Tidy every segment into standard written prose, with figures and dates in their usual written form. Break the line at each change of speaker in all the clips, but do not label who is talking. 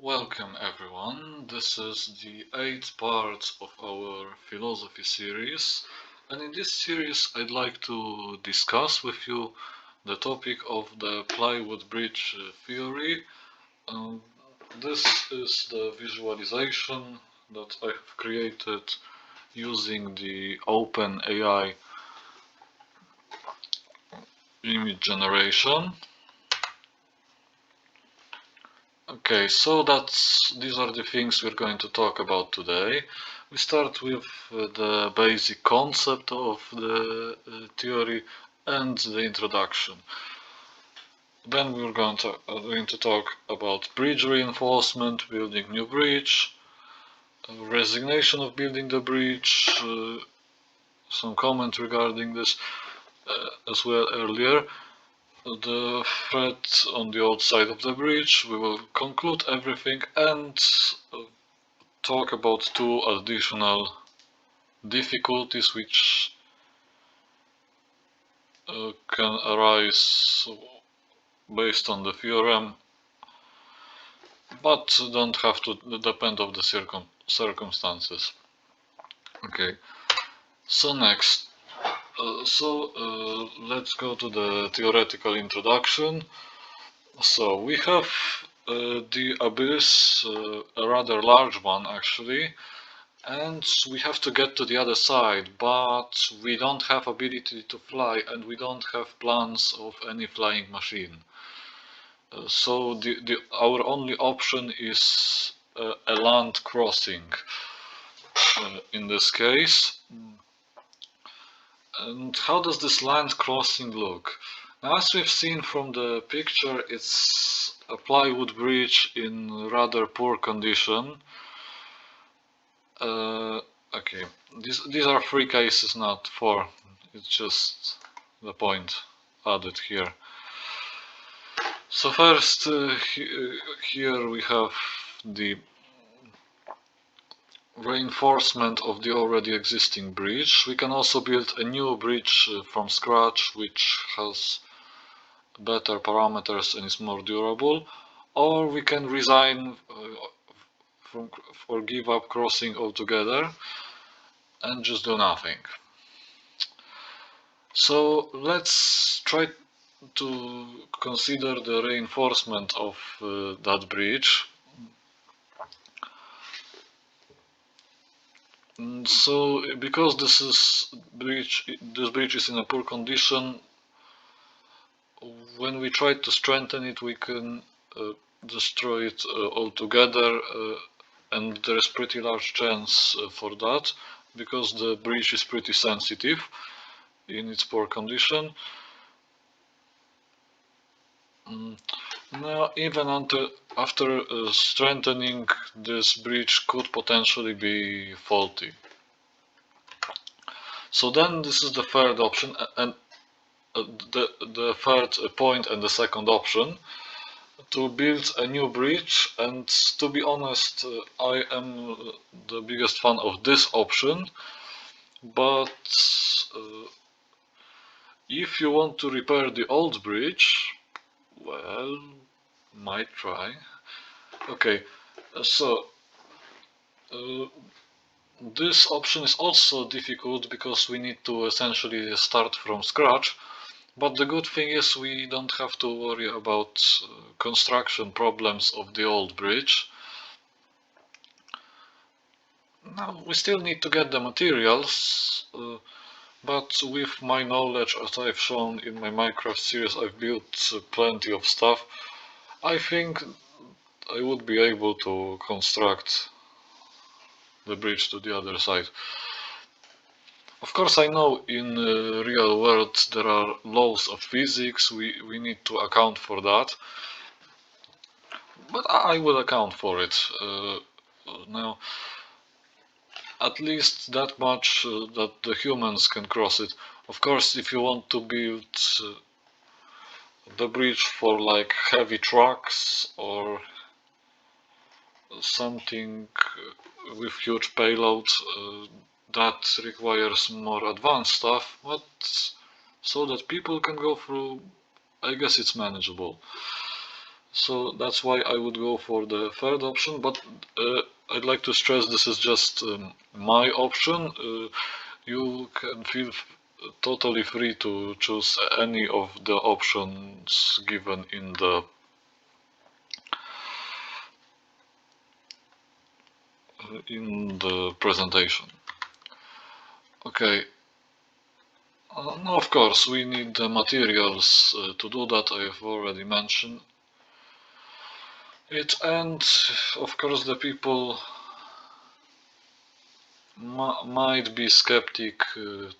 Welcome everyone, this is the 8th part of our philosophy series, and in this series I'd like to discuss with you the topic of the Plywood Bridge Theory. Um, this is the visualization that I have created using the OpenAI image generation. Okay, so these are the things we're going to talk about today. We start with the basic concept of the theory and the introduction. Then we're going to talk about bridge reinforcement, building new bridge, resignation of building the bridge, some comment regarding this as well earlier. The threat on the outside of the bridge. We will conclude everything and talk about two additional difficulties which can arise based on the theorem, but don't have to depend on the circumstances. Okay, so next, let's go to the theoretical introduction. So we have the abyss, a rather large one actually, and we have to get to the other side, but we don't have ability to fly and we don't have plans of any flying machine. So our only option is a land crossing in this case. And how does this land crossing look? Now, as we've seen from the picture, it's a plywood bridge in rather poor condition. Okay, these are three cases, not four. It's just the point added here. So first, here we have the reinforcement of the already existing bridge. We can also build a new bridge from scratch, which has better parameters and is more durable, or we can resign or give up crossing altogether and just do nothing. So let's try to consider the reinforcement of that bridge. So because this bridge is in a poor condition, when we try to strengthen it, we can destroy it altogether, and there is pretty large chance for that because the bridge is pretty sensitive in its poor condition. Now, even after strengthening, this bridge could potentially be faulty. So then this is the third option, and the third point and the second option, to build a new bridge. And to be honest, I am the biggest fan of this option, but if you want to repair the old bridge, well, might try. Okay, so this option is also difficult because we need to essentially start from scratch, but the good thing is we don't have to worry about construction problems of the old bridge. Now, we still need to get the materials, but with my knowledge, as I've shown in my Minecraft series, I've built plenty of stuff. I think I would be able to construct the bridge to the other side. Of course, I know in the real world there are laws of physics, we need to account for that, but I will account for it. Now, at least that much that the humans can cross it. Of course, if you want to build the bridge for like heavy trucks or something with huge payload, that requires more advanced stuff, but so that people can go through, I guess it's manageable. So that's why I would go for the third option, but I'd like to stress this is just my option. You can feel totally free to choose any of the options given in the presentation. Okay. Now, of course, we need the materials to do that. I have already mentioned it, and of course, the people might be skeptic to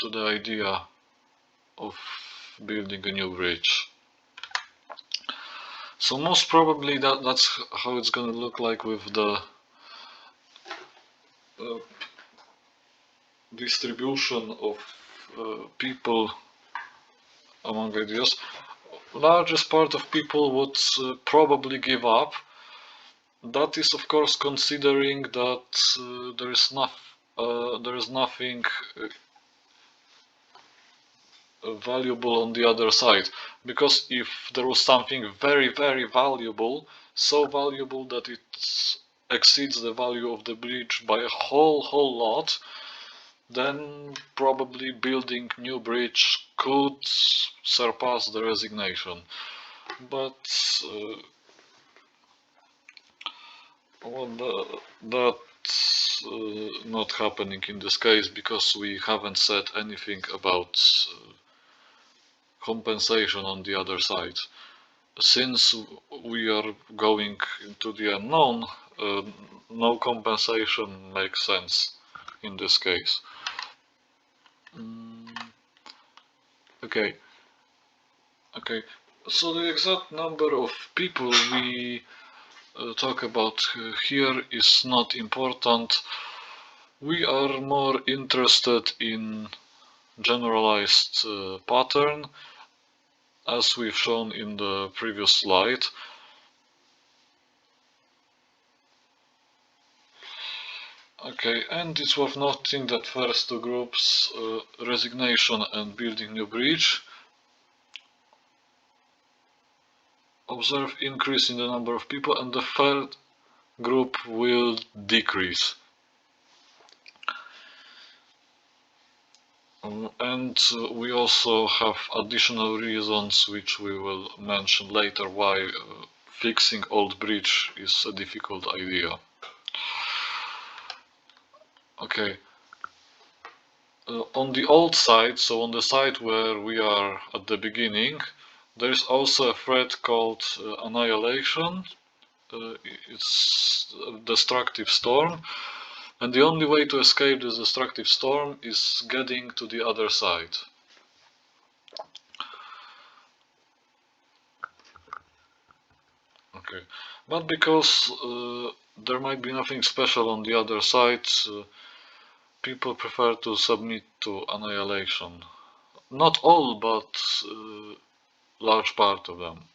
the idea of building a new bridge. So most probably that's how it's gonna look like with the distribution of people among ideas. Largest part of people would probably give up. That is, of course, considering that there is nothing valuable on the other side. Because if there was something very, very valuable, so valuable that it exceeds the value of the bridge by a whole lot, then probably building new bridge could surpass the resignation. But that's not happening in this case because we haven't said anything about compensation on the other side. Since we are going into the unknown, no compensation makes sense in this case. Okay. So the exact number of people we talk about here is not important. We are more interested in generalized pattern, as we've shown in the previous slide. Okay, and it's worth noting that first two groups, resignation and building new bridge, observe increase in the number of people, and the third group will decrease. And we also have additional reasons which we will mention later why fixing old bridge is a difficult idea. Okay. On the old side, so on the side where we are at the beginning, there is also a threat called annihilation. It's a destructive storm, and the only way to escape this destructive storm is getting to the other side. Okay, but because there might be nothing special on the other side, people prefer to submit to annihilation. Not all, but large part of them.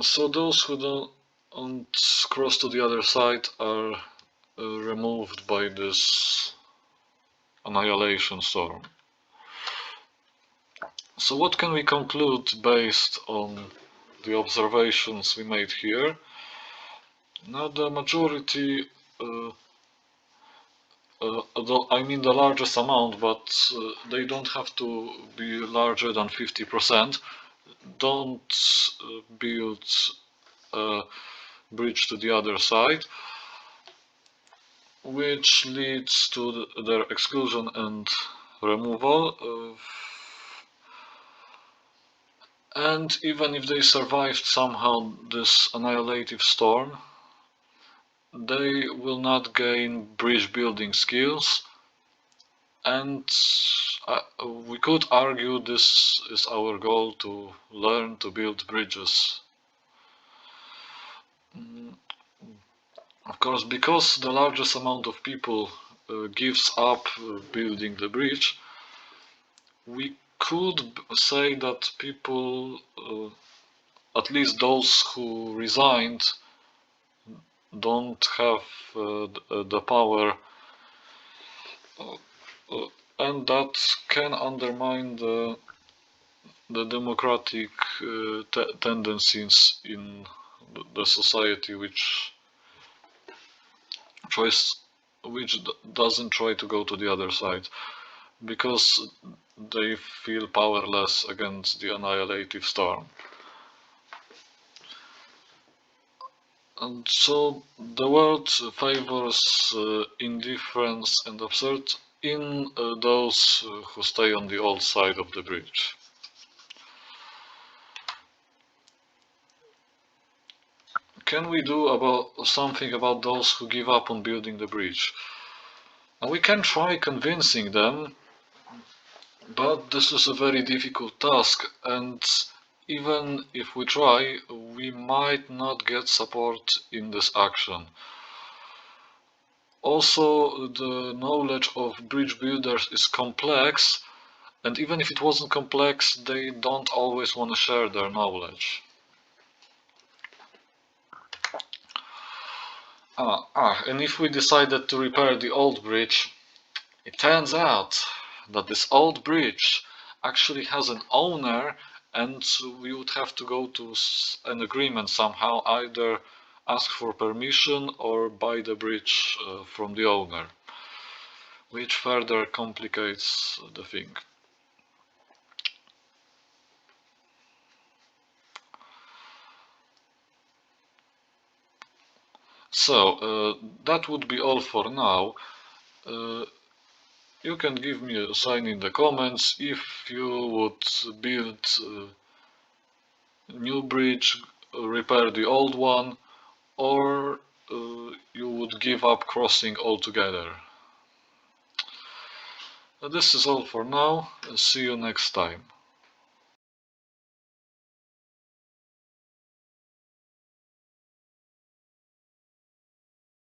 So those who don't cross to the other side are removed by this annihilation storm. So what can we conclude based on the observations we made here? Now the majority, I mean the largest amount, but they don't have to be larger than 50%, don't build a bridge to the other side, which leads to their exclusion and removal. And even if they survived somehow this annihilative storm, they will not gain bridge building skills, and we could argue this is our goal, to learn to build bridges. Of course, because the largest amount of people gives up building the bridge, we could say that people, at least those who resigned, don't have the power and that can undermine the democratic tendencies in the society choice which doesn't try to go to the other side, because they feel powerless against the annihilative storm. And so the world favors indifference and absurd in those who stay on the old side of the bridge. Can we do something about those who give up on building the bridge? And we can try convincing them, but this is a very difficult task, and even if we try, we might not get support in this action. Also, the knowledge of bridge builders is complex, and even if it wasn't complex, they don't always want to share their knowledge. And if we decided to repair the old bridge, it turns out that this old bridge actually has an owner, and we would have to go to an agreement somehow, either ask for permission or buy the bridge from the owner, which further complicates the thing. So that would be all for now. You can give me a sign in the comments if you would build a new bridge, repair the old one, or you would give up crossing altogether. This is all for now. See you next time.